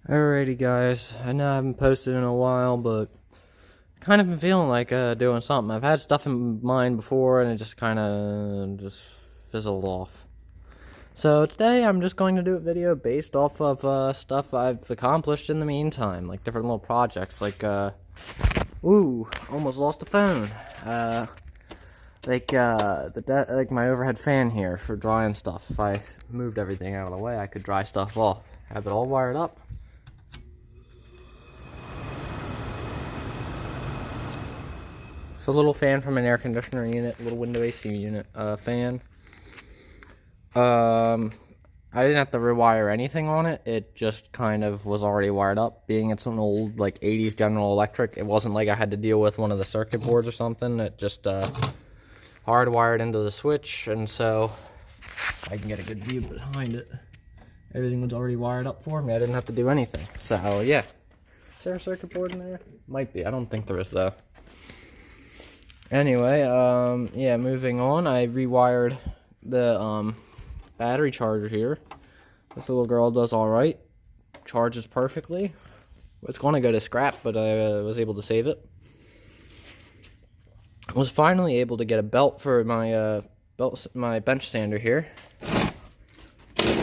Alrighty guys, I know I haven't posted in a while, but kind of been feeling like doing something. I've had stuff in mind before and it just kind of just fizzled off. So today I'm just going to do a video based off of stuff I've accomplished in the meantime, like different little projects, like ooh, almost lost the phone. Like my overhead fan here for drying stuff. If I moved everything out of the way, I could dry stuff off. Have it all wired up. It's a little fan from an air conditioner unit, a little window AC unit fan. I didn't have to rewire anything on it. It just kind of was already wired up. Being it's an old like 80s General Electric, it wasn't like I had to deal with one of the circuit boards or something. It just hardwired into the switch, and so I can get a good view behind it. Everything was already wired up for me. I didn't have to do anything. So yeah, is there a circuit board in there? Might be. I don't think there is though. Anyway, yeah, moving on, I rewired the, battery charger here. This little girl does alright. Charges perfectly. It's going to go to scrap, but I was able to save it. I was finally able to get a belt for my, my bench sander here.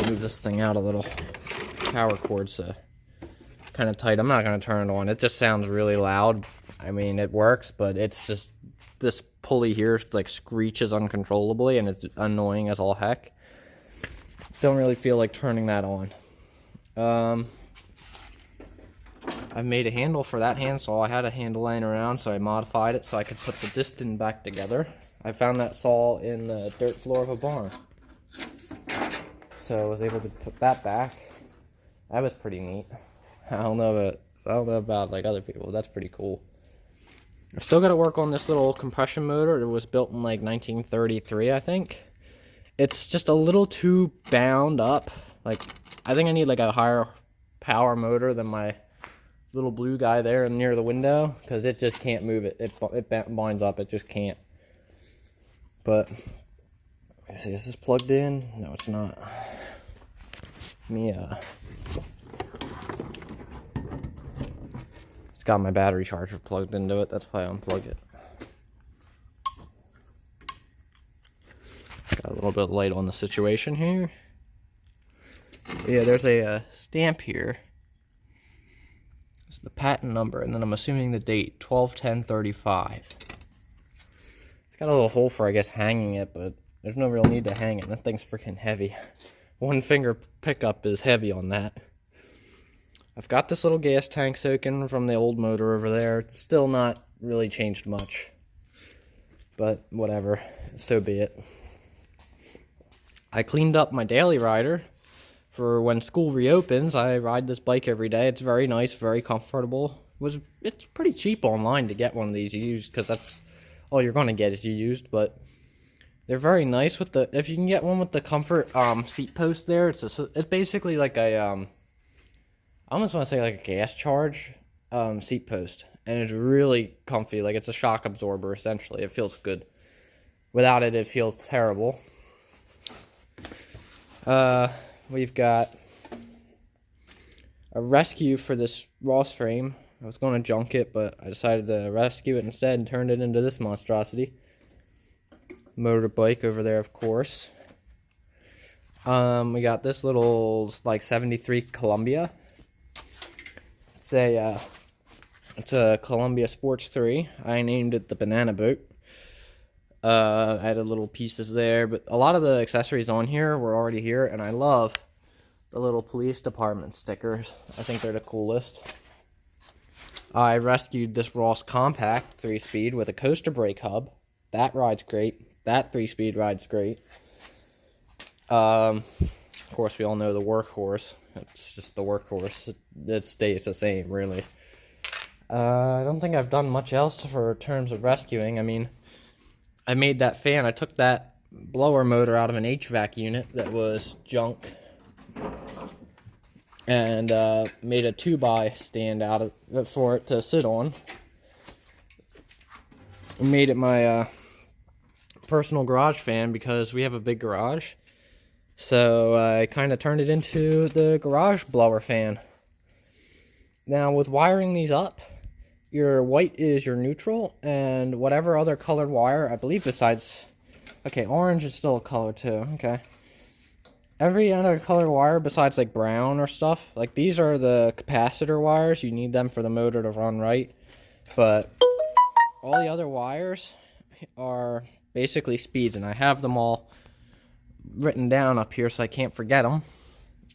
Move this thing out a little. Power cord's kind of tight. I'm not going to turn it on. It just sounds really loud. I mean, it works, but it's just... this pulley here like screeches uncontrollably and it's annoying as all heck. Don't really feel like turning that on. I've made a handle for that handsaw. I had a handle laying around, so I modified it so I could put the distin back together. I found that saw in the dirt floor of a barn, so I was able to put that back. That was pretty neat. I don't know about like other people. That's pretty cool. I've still got to work on this little compression motor. It was built in like 1933, I think. It's just a little too bound up. Like, I think I need like a higher power motor than my little blue guy there near the window, because it just can't move it. It binds up. It just can't. But, let me see. Is this plugged in? No, it's not. Got my battery charger plugged into it. That's why I unplugged it. Got a little bit of light on the situation here. Yeah, there's a stamp here. It's the patent number, and then I'm assuming the date, 12/10/35. It's got a little hole for, I guess, hanging it, but there's no real need to hang it. That thing's freaking heavy. One finger pickup is heavy on that. I've got this little gas tank soaking from the old motor over there. It's still not really changed much, but whatever, so be it. I cleaned up my daily rider for when school reopens. I ride this bike every day. It's very nice, very comfortable. It's pretty cheap online to get one of these used, because that's all you're going to get is used, but they're very nice with the, if you can get one with the comfort seat post there, it's basically like a I almost want to say like a gas charge seat post, and it's really comfy. Like, it's a shock absorber essentially. It feels good. Without it, it feels terrible. We've got a rescue for this Ross frame. I was going to junk it, but I decided to rescue it instead and turned it into this monstrosity. Motorbike over there, of course. We got this little like 73 Columbia. It's a Columbia Sports 3. I named it the Banana Boat. I added little pieces there, but a lot of the accessories on here were already here, and I love the little police department stickers. I think they're the coolest. I rescued this Ross Compact 3-speed with a coaster brake hub. That rides great. That 3-speed rides great. Of course, we all know the Workhorse. It's just the Workhorse. It stays the same, really. I don't think I've done much else for terms of rescuing. I mean, I made that fan. I took that blower motor out of an HVAC unit that was junk, and made a 2x stand out of it for it to sit on. Made it my personal garage fan because we have a big garage. So I kind of turned it into the garage blower fan. Now, with wiring these up, your white is your neutral, and whatever other colored wire, I believe besides... Okay, orange is still a color too, okay. Every other color wire besides like brown or stuff, like these are the capacitor wires. You need them for the motor to run right. But all the other wires are basically speeds, and I have them all written down up here so I can't forget them.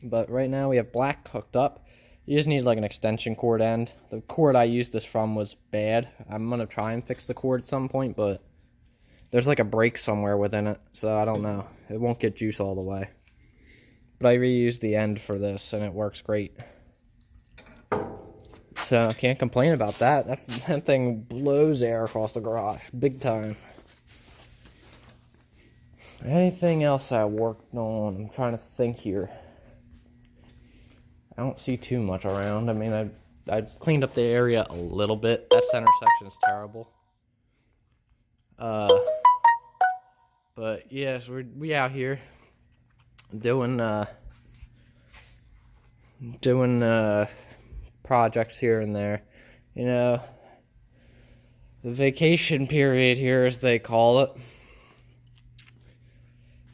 But right now we have black hooked up. You just need like an extension cord end. The cord I used this from was bad. I'm going to try and fix the cord at some point, but there's like a break somewhere within it, so I don't know. It won't get juice all the way. But I reused the end for this, and it works great. So I can't complain about that. That thing blows air across the garage, big time. Anything else I worked on? I'm trying to think here. I don't see too much around. I mean, I cleaned up the area a little bit. That center section is terrible. But yes, we out here doing projects here and there. You know, the vacation period here, as they call it,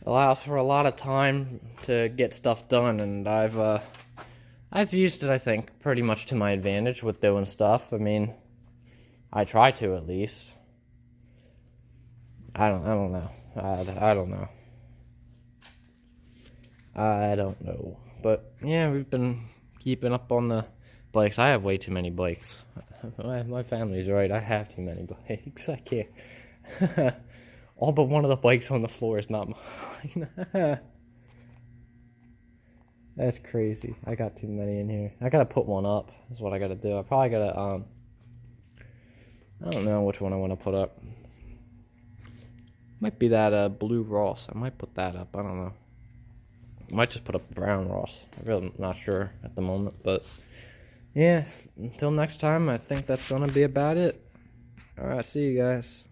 allows for a lot of time to get stuff done, and I've used it, I think, pretty much to my advantage with doing stuff. I mean, I try to at least. I don't know. I don't know. I don't know. But yeah, we've been keeping up on the bikes. I have way too many bikes. My family's right. I have too many bikes. I can't. All but one of the bikes on the floor is not mine. That's crazy. I got too many in here. I gotta put one up. That's what I gotta do. I probably gotta, I don't know which one I want to put up. Might be that blue Ross. I might put that up. I don't know. I might just put up the brown Ross. I'm really not sure at the moment. But yeah, until next time, I think that's gonna be about it. Alright, see you guys.